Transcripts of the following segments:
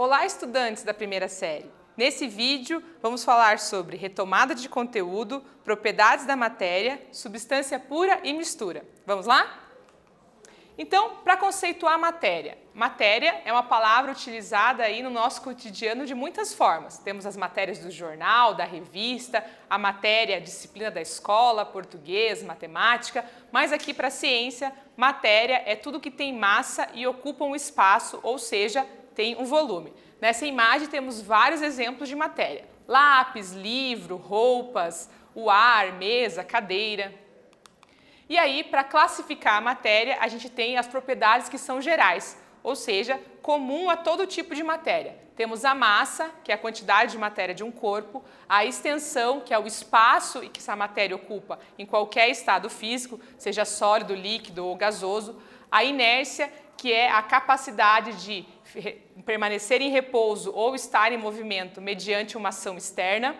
Olá, estudantes da primeira série! Nesse vídeo, vamos falar sobre retomada de conteúdo, propriedades da matéria, substância pura e mistura. Vamos lá? Então, para conceituar matéria. Matéria é uma palavra utilizada aí no nosso cotidiano de muitas formas. Temos as matérias do jornal, da revista, a matéria, a disciplina da escola, português, matemática, mas aqui para a ciência, matéria é tudo que tem massa e ocupa um espaço, ou seja, tem um volume. Nessa imagem temos vários exemplos de matéria. Lápis, livro, roupas, o ar, mesa, cadeira. E aí, para classificar a matéria, a gente tem as propriedades que são gerais, ou seja, comum a todo tipo de matéria. Temos a massa, que é a quantidade de matéria de um corpo, a extensão, que é o espaço que essa matéria ocupa em qualquer estado físico, seja sólido, líquido ou gasoso, a inércia, que é a capacidade de permanecer em repouso ou estar em movimento mediante uma ação externa.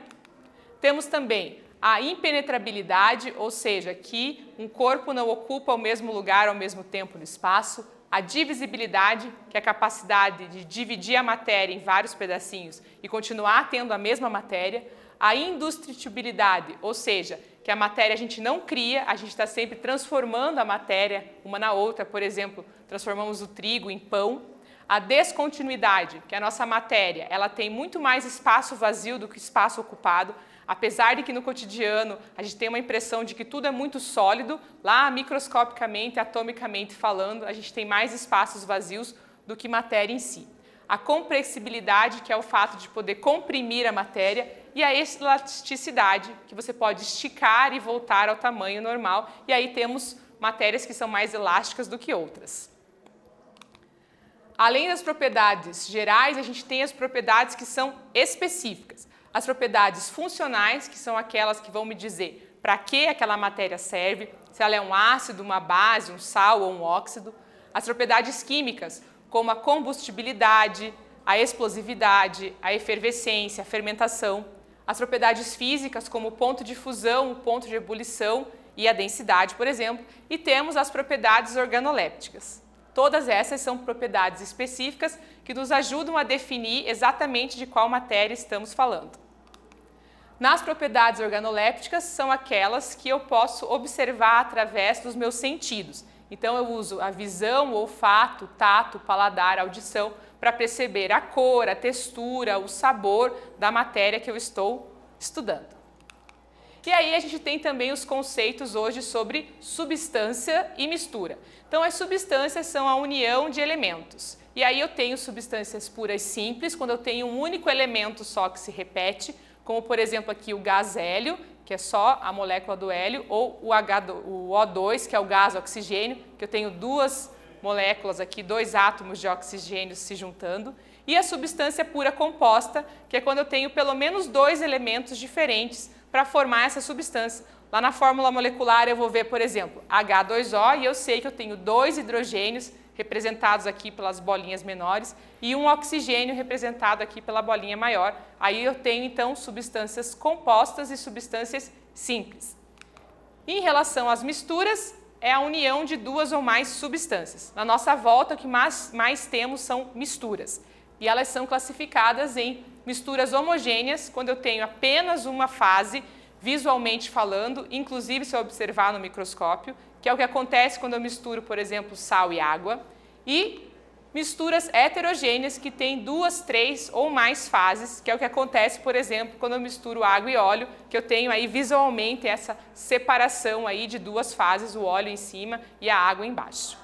Temos também a impenetrabilidade, ou seja, que um corpo não ocupa o mesmo lugar ao mesmo tempo no espaço. A divisibilidade, que é a capacidade de dividir a matéria em vários pedacinhos e continuar tendo a mesma matéria. A indestrutibilidade, ou seja, que a matéria a gente não cria, a gente está sempre transformando a matéria uma na outra. Por exemplo, transformamos o trigo em pão. A descontinuidade, que a nossa matéria ela tem muito mais espaço vazio do que espaço ocupado. Apesar de que no cotidiano a gente tem uma impressão de que tudo é muito sólido, lá microscopicamente, atomicamente falando, a gente tem mais espaços vazios do que matéria em si. A compressibilidade, que é o fato de poder comprimir a matéria, e a elasticidade, que você pode esticar e voltar ao tamanho normal, e aí temos matérias que são mais elásticas do que outras. Além das propriedades gerais, a gente tem as propriedades que são específicas. As propriedades funcionais, que são aquelas que vão me dizer para que aquela matéria serve, se ela é um ácido, uma base, um sal ou um óxido. As propriedades químicas, como a combustibilidade, a explosividade, a efervescência, a fermentação. As propriedades físicas, como o ponto de fusão, o ponto de ebulição e a densidade, por exemplo. E temos as propriedades organolépticas. Todas essas são propriedades específicas que nos ajudam a definir exatamente de qual matéria estamos falando. Nas propriedades organolépticas são aquelas que eu posso observar através dos meus sentidos. Então eu uso a visão, o olfato, o tato, o paladar, a audição para perceber a cor, a textura, o sabor da matéria que eu estou estudando. E aí a gente tem também os conceitos hoje sobre substância e mistura. Então as substâncias são a união de elementos. E aí eu tenho substâncias puras simples, quando eu tenho um único elemento só que se repete, como por exemplo aqui o gás hélio, que é só a molécula do hélio, ou o O2, que é o gás oxigênio, que eu tenho duas moléculas aqui, dois átomos de oxigênio se juntando. E a substância pura composta, que é quando eu tenho pelo menos dois elementos diferentes para formar essa substância. Lá na fórmula molecular eu vou ver, por exemplo, H2O e eu sei que eu tenho dois hidrogênios representados aqui pelas bolinhas menores e um oxigênio representado aqui pela bolinha maior. Aí eu tenho então substâncias compostas e substâncias simples. Em relação às misturas, é a união de duas ou mais substâncias. Na nossa volta o que mais temos são misturas. E elas são classificadas em misturas homogêneas, quando eu tenho apenas uma fase, visualmente falando, inclusive se eu observar no microscópio, que é o que acontece quando eu misturo, por exemplo, sal e água, e misturas heterogêneas que têm duas, três ou mais fases, que é o que acontece, por exemplo, quando eu misturo água e óleo, que eu tenho aí visualmente essa separação aí de duas fases, o óleo em cima e a água embaixo.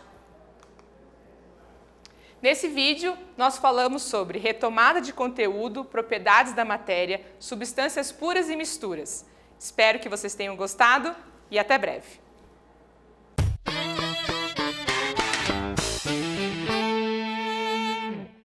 Nesse vídeo, nós falamos sobre retomada de conteúdo, propriedades da matéria, substâncias puras e misturas. Espero que vocês tenham gostado e até breve!